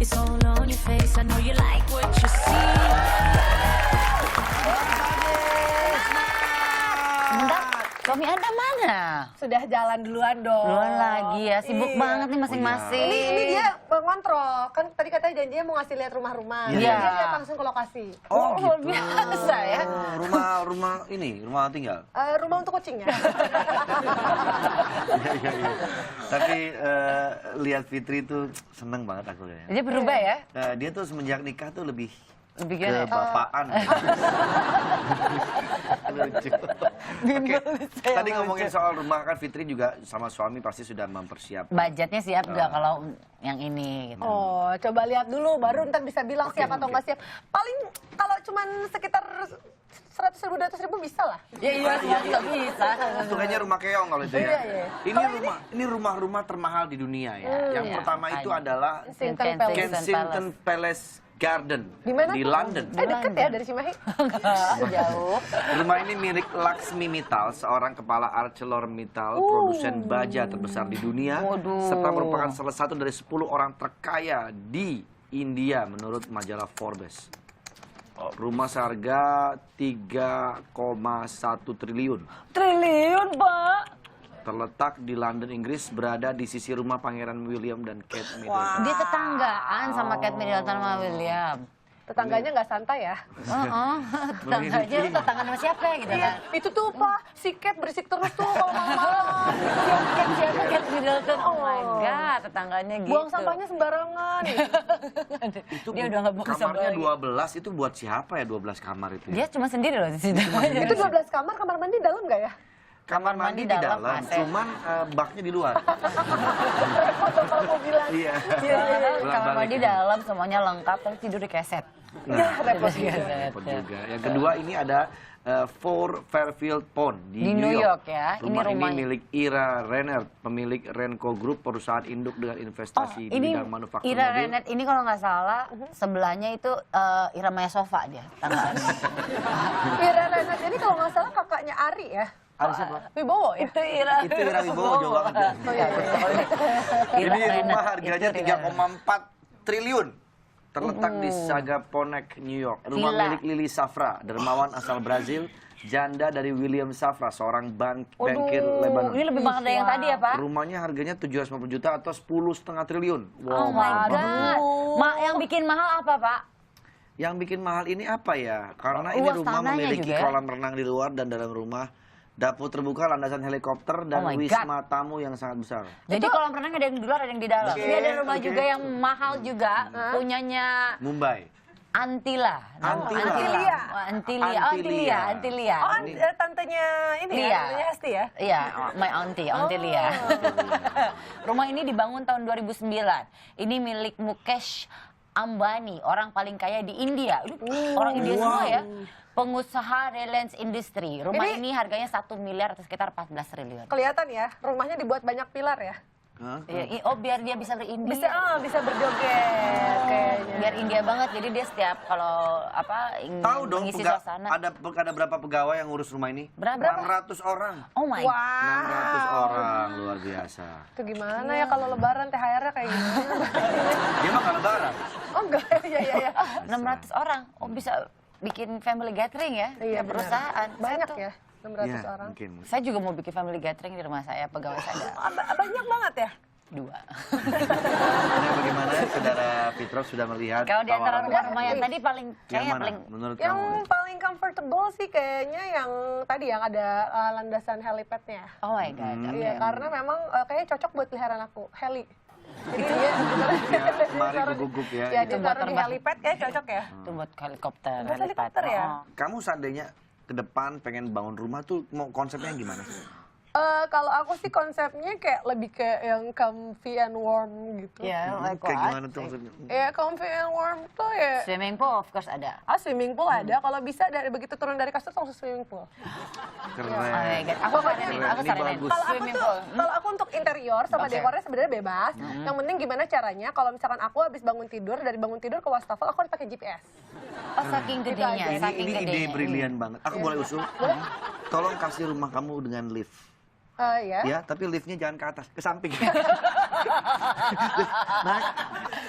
It's all on your face. I know you like what you see. Sebentar, suami Anda mana? Sudah jalan duluan dong. Duluan lagi ya, sibuk Iya. banget nih masing-masing. Ini dia ngontrol, kan tadi katanya janjinya mau ngasih lihat rumah-rumah. Iya. Dia lihat langsung ke lokasi. Oh, luar gitu. biasa ya. Rumah tinggal. Rumah untuk kucing ya. Iya. Tapi lihat Fitri tuh seneng banget aku ya. Dia berubah ya? Dia tuh semenjak nikah tuh lebih Lebih gimana ya? kebapaan. Lucu. Oke, tadi ngomongin soal rumah kan Fitri juga sama suami pasti sudah mempersiapkan. Budgetnya siap nggak kalau yang ini gitu. Oh, coba lihat dulu baru ntar bisa bilang Oke, siap atau oke. nggak siap. Paling kalau cuman sekitar 100.000 200.000 bisa lah. Ya iya, nggak bisa. Itu kayaknya rumah keong kalau itu ya. Iya. Ini rumah-rumah termahal di dunia ya. Yang Iya, pertama itu makanya. adalah Kensington Palace. Kensington Palace Garden Di mana? di London. Deket ya dari Cimahi. Nggak jauh. Rumah ini milik Laksmi Mittal, seorang kepala ArcelorMittal, produsen baja terbesar di dunia, Waduh. serta merupakan salah satu dari 10 orang terkaya di India menurut majalah Forbes. Rumah seharga 3,1 triliun. Triliun, Pak. Terletak di London, Inggris, berada di sisi rumah Pangeran William dan Kate Middleton. Dia tetanggaan sama Kate Middleton sama William. Tetangganya nggak santai ya. Tetangganya lu tetanggaan sama siapa gitu Iya, kan? itu tuh Pak, si Cat berisik terus tuh kalau malam-malam. Siapa Kate Middleton? Oh my god, tetangganya gitu. Buang sampahnya sembarangan. Itu Dia udah nggak buang sampah kamarnya lagi. 12, itu buat siapa ya 12 kamar itu ya? Dia cuma sendiri loh di situ. Itu 12 kamar mandi dalam nggak ya? Kamar mandi di dalam, AC. cuman baknya di luar. Kalau mau bilang. Iya. Kamar Bolak-balik. mandi dalam semuanya lengkap, tapi tidur di keset. Nah, repot Tidur di juga. keset. repot juga. Yang kedua ini ada Four Fairfield Pond Di New York ya. Ini Rumah ini rumahnya. milik Ira Renner, pemilik Renco Group, perusahaan induk dengan investasi di ini bidang manufaktur Ira mobil. Renet ini kalau nggak salah sebelahnya itu Ira Maya Sofa dia tanggaan. Ira Renat ini kalau nggak salah kakaknya Ari ya. Ada siapa? Wibowo ya? Itu Ira. Itu Ira Wibowo jauh banget ya. Oh iya. Ira Ini Renet, rumah itu harganya Ira Renet. 3,4 triliun. Terletak di Sagaponack, New York. Rumah Gila. milik Lily Safra, dermawan asal Brazil, janda dari William Safra, seorang bankir Lebanon. Ini lebih mahal dari yang tadi ya, Pak? Rumahnya harganya 750 juta atau 10,5 triliun. Oh my mahal banget. god. Yang bikin mahal apa, Pak? Yang bikin mahal ini apa ya? Karena ini Luas rumah tanahnya memiliki juga ya? kolam renang di luar dan dalam rumah, dapur terbuka, landasan helikopter, dan Oh my wisma tamu yang sangat besar. Jadi kolam renang ada yang di luar, ada yang di dalam. Oke, Ini ada rumah oke. juga yang mahal juga, punyanya Mumbai. Antila. Antila. Antilia. Antilia. Oh, tantenya ini Lia. ya, tantenya Hesti ya? Iya, my auntie, Antilia. Rumah ini dibangun tahun 2009. Ini milik Mukesh Ambani, orang paling kaya di India. Ini orang India semua ya. Pengusaha Reliance Industry. Rumah ini harganya 1 miliar atau sekitar 14 triliun. Kelihatan ya, rumahnya dibuat banyak pilar ya. Hah? Oh, biar dia bisa berindia. Bisa berjoget kayaknya. Biar India banget. Jadi dia setiap kalau ingin Tahu dong, mengisi suasana. ada berapa pegawai yang ngurus rumah ini? Berapa? 600 orang. Oh my. Wah. 600 orang, luar biasa. Itu gimana ya kalau lebaran THR-nya kayak gimana? Dia mah nggak lebaran. Oh enggak, iya. 600 orang. Oh, bisa bikin family gathering ya? Iya, Kayak perusahaan. Banyak Saya tuh- ya, 600 Iya, orang. mungkin. Saya juga mau bikin family gathering di rumah saya, pegawai saya ada Banyak banget ya? 2. Nah, bagaimana saudara Fitrov sudah melihat Kalau di antara tawaran rumah-rumah yang tadi paling yang kayaknya mana paling menurut Yang kamu? paling comfortable sih kayaknya yang tadi yang ada landasan helipadnya. oh my god. oke. Iya, karena memang kayaknya cocok buat peliharaan aku, heli. Jadi dia Ya, kemari guguk ya. Ya, gitu. ditaruh di helipad kayak cocok ya. Itu buat helikopter. Buat helikopter ya? Oh. Kamu seandainya ke depan pengen bangun rumah tuh mau konsepnya gimana? Kalau aku sih konsepnya kayak lebih kayak yang comfy and warm gitu. Ya, like Kayak what? gimana tuh maksudnya? Ya comfy and warm tuh ya. Swimming pool of course ada. Swimming pool ada. Kalau bisa dari begitu turun dari kasur langsung swimming pool. Keren. Oh my god. Aku saranin, aku Ini saranin. bagus. Kalau aku Swimming tuh, pool. kalau aku untuk interior sama Oke. dekornya sebenarnya bebas. Yang penting gimana caranya kalau misalkan aku habis bangun tidur, dari bangun tidur ke wastafel aku harus pakai GPS. Oh, saking gedenya, aja. saking Ini ide gedenya. brilian banget. Aku boleh usul? Tolong kasih rumah kamu dengan lift. Ya. Ya, tapi liftnya jangan ke atas, ke samping. Nah,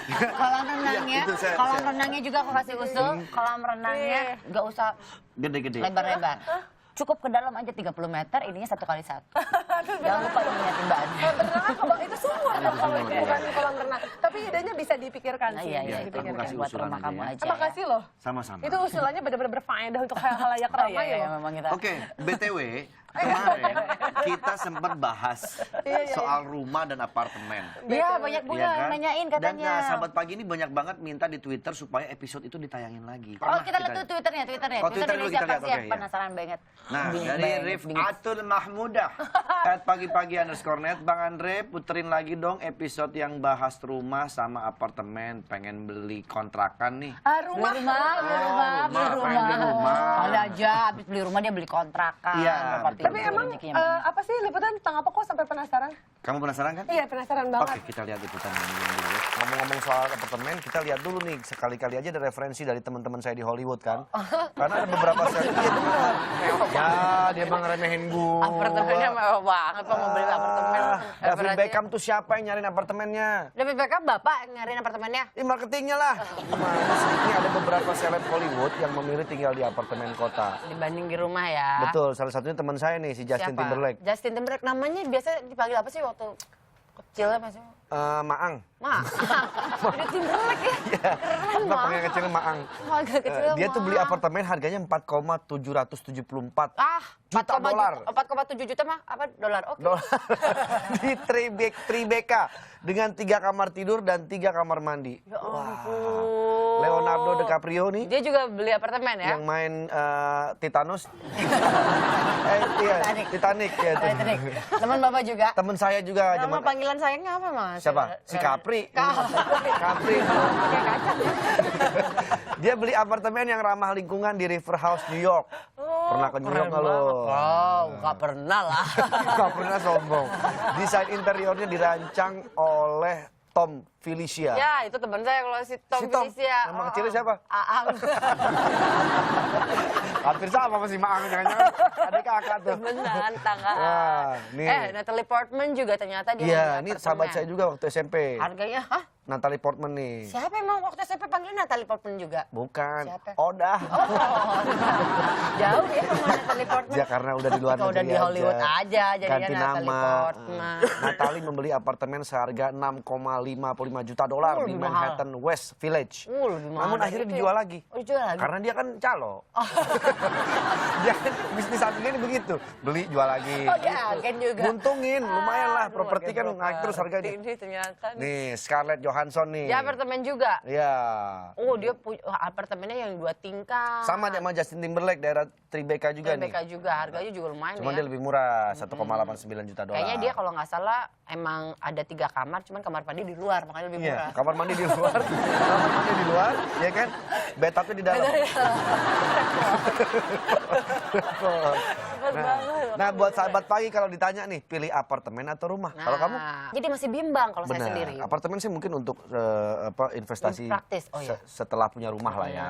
Kolam renangnya, Itu saya- kolam saya- renangnya juga aku kasih usul. Kolam renangnya nggak usah Gede-gede. lebar-lebar. Cukup ke dalam aja 30 meter, ininya 1x1. Jangan lupa ingetin Mbak Adi. Kolam renang kalau itu sumur dong kalau itu bukan kolam renang. Tapi idenya bisa dipikirkan Nah, sih. iya, bisa iya, dipikirkan. aku kasih buat usulan rumah aja kamu ya. aja. Makasih loh. Sama-sama. Itu usulannya benar-benar berfaedah untuk halayak Oh, ramai iya, loh. memang kita. Oke, BTW, kemarin kita sempat bahas soal rumah dan apartemen. Iya, banyak juga Iya yang kan? nanyain Dan katanya. sahabat pagi ini banyak banget minta di Twitter supaya episode itu ditayangin lagi. Oh, kita lihat tuh Twitternya. Oh, Twitter dulu kita lihat, siap, oke, ya. penasaran banget. Nah, Bingit dari banget, Rif bingit. Atul Mahmudah, @pagi-pagi_net, Bang Andre, puterin lagi dong episode yang bahas rumah sama apartemen, pengen beli kontrakan nih. Rumah. Beli rumah, pengen beli rumah. Kali aja, abis beli rumah dia beli kontrakan. Iya, Berarti Tapi itu emang rezekinya banyak. apa sih liputan tentang apa kok sampai penasaran? Kamu penasaran kan? Iya penasaran Oke, banget. kita lihat liputan ini dulu. Ngomong-ngomong soal apartemen, kita lihat dulu nih, sekali-kali aja ada referensi dari teman-teman saya di Hollywood kan. Karena ada beberapa set, iya beneran. Ya, dia mah ngeremehin gua. Apartemennya mewah banget, Pak, mau beli apartemen. David Berarti- Beckham tuh siapa yang nyariin apartemennya? David Beckham bapak yang nyariin apartemennya? Ini marketingnya lah. Gimana sih? Ini ada beberapa seleb Hollywood yang memilih tinggal di apartemen kota. Dibanding di rumah ya. Betul, salah satunya teman saya nih, si Justin Siapa? Timberlake. Justin Timberlake, namanya biasa dipanggil apa sih waktu kecilnya Mas? Maang. Ma, ada Timberlake ya? Keren Kita Ma. panggil kecilnya Maang. Agak kecil Dia tuh Ma. beli apartemen harganya 4,774 Ah, juta dolar. 4,7 juta mah apa dolar? Oke. Dolar. Di Tribeca dengan 3 kamar tidur dan 3 kamar mandi. Ya ampun. Leonardo DiCaprio nih Dia juga beli apartemen ya? yang main Titanus. Iya, Titanic ya itu. Titanic. Teman bapak juga. Temen saya juga Nama zaman panggilan sayangnya apa Mas? siapa? Si Capri. Capri. Pakai kacang. Dia beli apartemen yang ramah lingkungan di River House, New York. Pernah ke New York nggak lo? Oh, nggak pernah lah. Nggak pernah sombong. Desain interiornya dirancang oleh Tom Felicia. Ya, itu teman saya kalau si Tom Si Tom, Felicia. nama kecilnya siapa? Aang. Hampir sama masih Maang, jangan-jangan adik kakak tuh. Beneran tangga. Wah, nih. Natalie Portman juga ternyata dia Iya, beli ini apartemen. sahabat saya juga waktu SMP. Harganya, hah? Natalie Portman nih. Siapa emang waktu SMP panggilnya Natalie Portman juga? Bukan. Siapa? Oda. Oh, jauh ya sama Natalie Portman. Ya karena udah di luar Kalau negeri udah di Hollywood aja jadinya Ganti Natalie nama. Portman. Natalie membeli apartemen seharga 6,55 juta dolar di lebih mahal. Manhattan West Village. Lebih mahal Namun dari akhirnya itu dijual ya. lagi. Oh, dijual lagi? Karena dia kan calo. Dia kan bisnis sampingnya ini begitu. Beli, jual lagi. Oh, dia agen juga. Nguntungin, lumayan lah. Aduh, Properti kan agen naik terus properti harganya. Ini ternyata nih. Nih, Scarlett Johansson nih. Dia apartemen juga? Iya. Oh, dia punya apartemennya yang 2 tingkat. Sama dia sama Justin Timberlake, daerah Tribeca juga nih. Tribeca juga, harganya juga lumayan Cuman ya. dia lebih murah, 1,89 juta dolar. Kayaknya dia kalau nggak salah emang ada 3 kamar, cuman kamar mandi di luar, makanya lebih Iya, murah. kamar mandi di luar, kamar mandi di luar, ya kan? Bathtubnya di dalam. Nah, buat sahabat pagi kalau ditanya nih, pilih apartemen atau rumah? Nah, Kalau kamu? jadi masih bimbang kalau saya Benar. sendiri. Apartemen sih mungkin untuk investasi Praktis, oh iya. setelah punya rumah lah ya.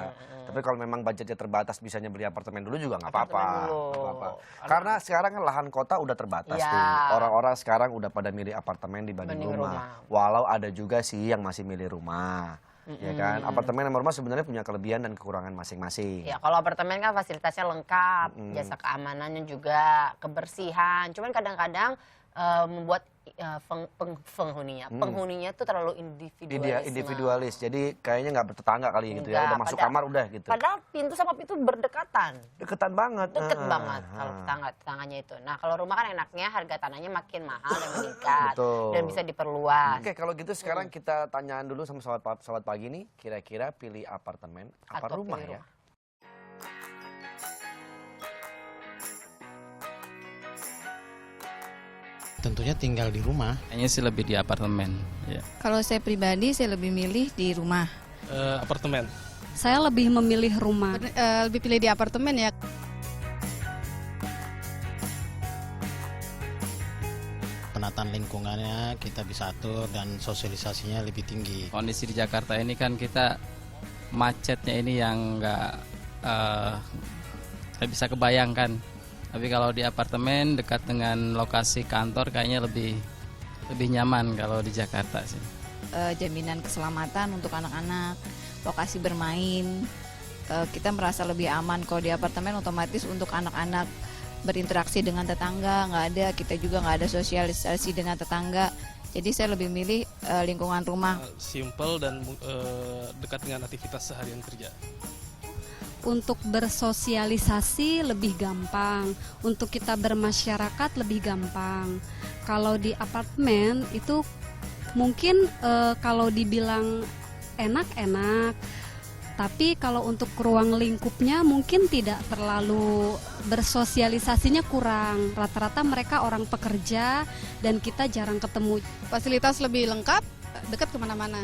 Tapi kalau memang budgetnya terbatas, bisanya beli apartemen dulu juga nggak apa-apa. Apartemen dulu. Nggak apa-apa. Karena sekarang kan lahan kota udah terbatas Iya. tuh. Orang-orang sekarang udah pada milih apartemen dibanding Dibanding rumah. Walau ada juga sih yang masih milih rumah. Ya kan, apartemen sama rumah sebenarnya punya kelebihan dan kekurangan masing-masing. Ya, kalau apartemen kan fasilitasnya lengkap, jasa keamanannya juga, kebersihan. Cuman kadang-kadang membuat penghuninya tuh terlalu Individualis, jadi kayaknya nggak bertetangga kali gitu ya. Udah masuk kamar udah gitu. Padahal pintu sama pintu berdekatan. Deketan banget. Deket Nah, banget kalau tetangganya itu. Nah, kalau rumah kan enaknya harga tanahnya makin mahal dan meningkat. Betul. Dan bisa diperluas. Oke, kalau gitu sekarang kita tanyaan dulu sama sobat pagi nih, kira-kira pilih apartemen apa Atau rumah pilih ya? rumah. Tentunya tinggal di rumah. Kayaknya sih lebih di apartemen. Ya. Kalau saya pribadi, saya lebih milih di rumah. Apartemen. Saya lebih memilih rumah. Lebih pilih di apartemen ya. Penataan lingkungannya kita bisa atur dan sosialisasinya lebih tinggi. Kondisi di Jakarta ini kan kita macetnya ini yang nggak bisa kebayangkan. Tapi kalau di apartemen dekat dengan lokasi kantor kayaknya lebih nyaman kalau di Jakarta sih. jaminan keselamatan untuk anak-anak, lokasi bermain. Kita merasa lebih aman kalau di apartemen, otomatis untuk anak-anak berinteraksi dengan tetangga nggak ada, kita juga nggak ada sosialisasi dengan tetangga. Jadi saya lebih milih lingkungan rumah. Simple dan dekat dengan aktivitas seharian kerja. Untuk bersosialisasi lebih gampang, untuk kita bermasyarakat lebih gampang. Kalau di apartemen itu mungkin kalau dibilang enak-enak, tapi kalau untuk ruang lingkupnya mungkin tidak terlalu bersosialisasinya kurang. Rata-rata mereka orang pekerja dan kita jarang ketemu. Fasilitas lebih lengkap, dekat kemana-mana.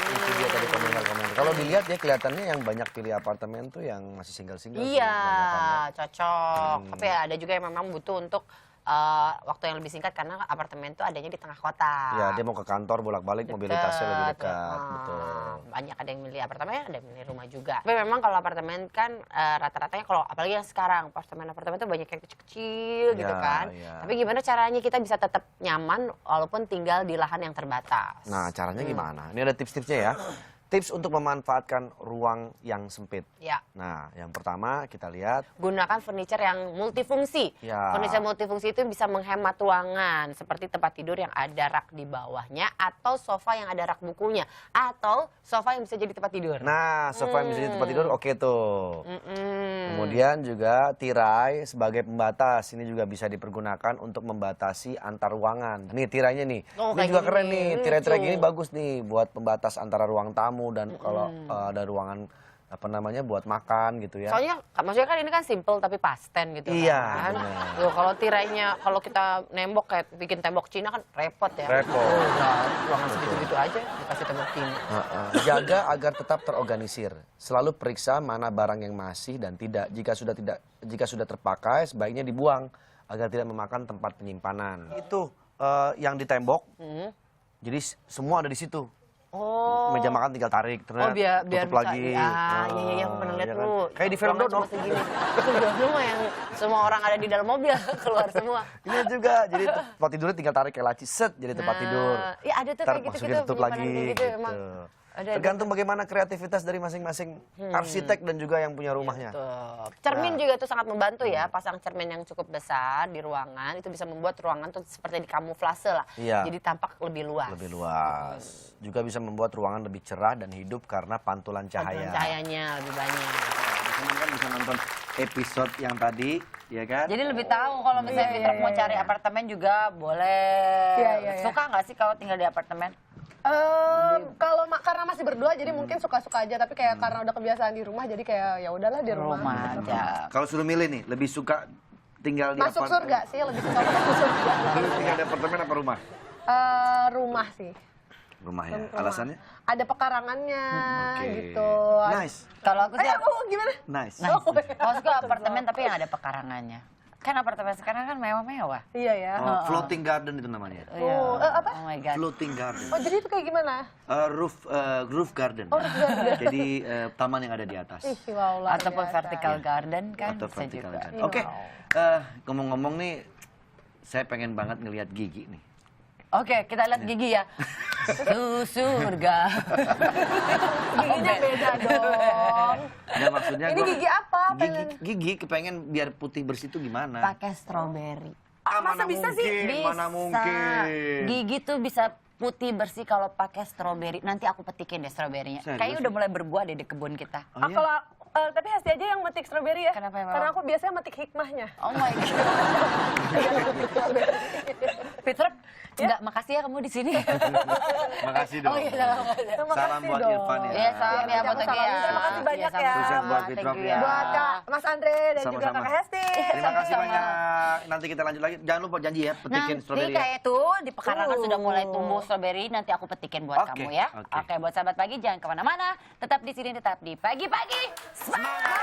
Itu dia tadi komentar-komentar. Kalau dilihat ya kelihatannya yang banyak pilih apartemen tuh yang masih single-single. Iya, kebanyakan ya. cocok. Tapi ada juga yang memang butuh untuk waktu yang lebih singkat karena apartemen itu adanya di tengah kota. Ya, dia mau ke kantor bolak-balik, mobilitasnya lebih dekat. Betul. Banyak ada yang milih apartemen, ada yang milih rumah juga. Tapi memang kalau apartemen kan rata-ratanya kalau apalagi yang sekarang apartemen itu banyak yang kecil-kecil gitu Ya, kan. ya. Tapi gimana caranya kita bisa tetap nyaman walaupun tinggal di lahan yang terbatas? Nah, caranya gimana? Ini ada tips-tipsnya ya. Tips untuk memanfaatkan ruang yang sempit. Ya. Nah, yang pertama kita lihat. Gunakan furniture yang multifungsi. Ya. Furniture multifungsi itu bisa menghemat ruangan, seperti tempat tidur yang ada rak di bawahnya, atau sofa yang ada rak bukunya, atau sofa yang bisa jadi tempat tidur. Nah, sofa yang bisa jadi tempat tidur oke tuh. Kemudian juga tirai sebagai pembatas. Ini juga bisa dipergunakan untuk membatasi antar ruangan. Nih tirainya nih. Oh, Ini kayak juga gini. keren nih. Tirai-tirai Lucu. gini bagus nih buat pembatas antara ruang tamu dan kalau ada ruangan apa namanya buat makan gitu ya. Soalnya maksudnya kan ini kan simple tapi pasten gitu Iya, kan. benar. Loh, kalau tirainya kalau kita nembok kayak bikin tembok Cina kan repot ya. Repot. Udah ruangan segitu-gitu aja dikasih tembok Cina. Jaga agar tetap terorganisir. Selalu periksa mana barang yang masih dan tidak. Jika sudah terpakai sebaiknya dibuang agar tidak memakan tempat penyimpanan. Itu yang di tembok. Jadi semua ada di situ. Oh. Meja makan tinggal tarik, terus Oh biar tutup bisa, lagi. iya aku pernah lihat iya kan? tuh. Kayak di film Ruangan Dono. cuma segini. Itu Dono mah yang semua orang ada di dalam mobil keluar semua. Ini juga, jadi tempat tidurnya tinggal tarik kayak laci, set jadi tempat tidur. Iya ada tuh Ntar kayak gitu masukin tutup lagi. gitu. Emang ada Tergantung bagaimana kreativitas dari masing-masing arsitek dan juga yang punya rumahnya. Tuh. Cermin juga tuh sangat membantu ya, pasang cermin yang cukup besar di ruangan itu bisa membuat ruangan tuh seperti dikamuflase lah. Iya. Jadi tampak lebih luas. Lebih luas. Juga bisa membuat ruangan lebih cerah dan hidup karena pantulan cahaya. Pantulan cahayanya lebih banyak. Teman kan bisa nonton episode yang tadi, ya kan? Jadi lebih tahu kalau misalnya Fitra mau cari apartemen juga boleh. Iya. Suka nggak sih kalau tinggal di apartemen? Kalau karena masih berdua jadi mungkin suka-suka aja, tapi kayak karena udah kebiasaan di rumah jadi kayak ya udahlah di rumah. Rumah gitu. aja. Kalau suruh milih nih, lebih suka tinggal di Masuk surga sih, lebih suka masuk surga. Lebih tinggal di apartemen apa rumah? Rumah sih. Rumah ya. Rumah. Alasannya? Ada pekarangannya Oke. gitu. Nice. Kalau aku sih, Gimana? Nice. kalau suka apartemen tapi yang ada pekarangannya. Kan apartemen sekarang kan mewah-mewah. Iya ya. Oh, floating garden itu namanya. Iya. Apa? Oh my god. Floating garden. Oh jadi itu kayak gimana? Roof garden. Jadi taman yang ada di atas. Ih, wow, luar Ataupun biasa. vertical garden kan Atau bisa vertical juga. garden. Oke. Ngomong-ngomong nih, saya pengen banget ngelihat Gigi nih. Oke, kita lihat Gigi ya. Surga. Giginya beda dong. Ya maksudnya Ini gigi apa? Gigi kepengen biar putih bersih itu gimana? Pakai stroberi. Masa bisa sih? Bisa. Mana mungkin? Gigi tuh bisa putih bersih kalau pakai stroberi. Nanti aku petikin deh stroberinya. Serius? Kayaknya udah mulai berbuah deh di kebun kita. Oh, iya? Kalau tapi Hesti aja yang metik stroberi ya. Kenapa emang? Karena aku biasanya metik hikmahnya. Oh my god. Fitra, enggak, makasih ya kamu di sini. Makasih dong. Oh iya, sama. Salam buat Irfan ya. Iya, salam ya buat Aku Ogi salam. ya. Terima kasih banyak Iya, ya. sama-sama. Sukses buat Thank Fitra you ya. Buat Kak Mas Andre dan juga Sama-sama. Kakak Hesti. Terima kasih Sama-sama. banyak. Nanti kita lanjut lagi. Jangan lupa janji ya, petikin Nanti strawberry ya. kayak itu di pekarangan sudah mulai tumbuh stroberi, nanti aku petikin buat Oke, kamu ya. oke. Oke, buat sahabat pagi jangan kemana-mana, tetap di sini, tetap di pagi-pagi. Semangat!